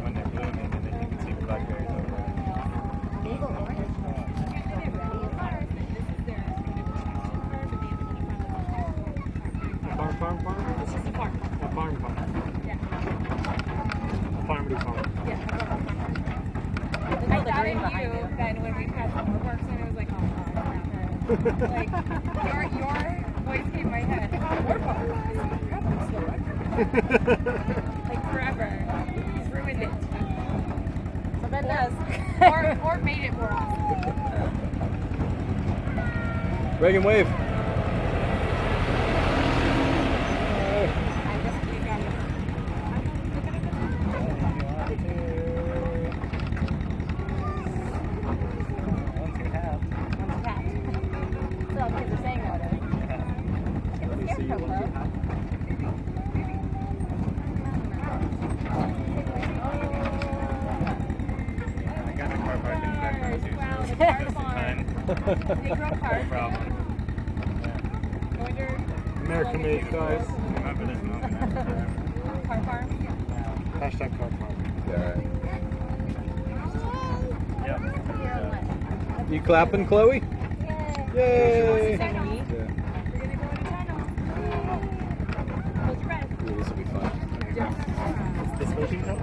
When they're blooming, and then you can see the blackberries over there. Farm? It's just a farm. A farm. Yeah. A farm. Yeah. I thought of you then when we passed the Moorparks and it was like, oh, like, your voice came in my head. Moorparks. Like forever. He's ruined it. So Ben does. or made it more awesome. Reagan, wave. American made guys. Remember this moment. Car farm? Hashtag car farm. Yeah. You clapping, Chloe? Yay! Yeah. Ooh, this will be fun. Is this fishing cup?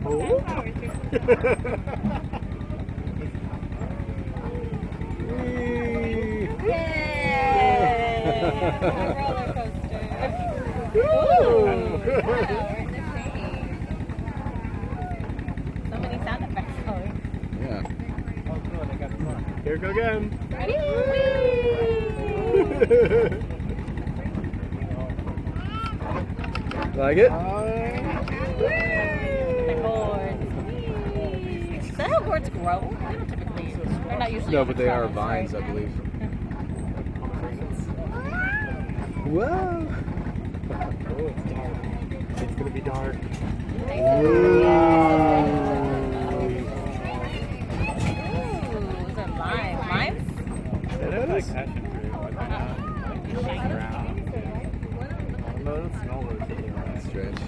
Oh! Roller coaster. So many sound effects going. Yeah. Oh, cool. They got the fun. Here we go again. Ready? Like it? The boards. Is that how boards grow? They don't typically. They're not usually. No, but they are shrubs, vines, right? I believe. Whoa! Oh, it's dark. It's gonna be dark. Ooh, is it lime? Limes? They look like passion fruit, but they're not like brown. No, that's not what it's Strange.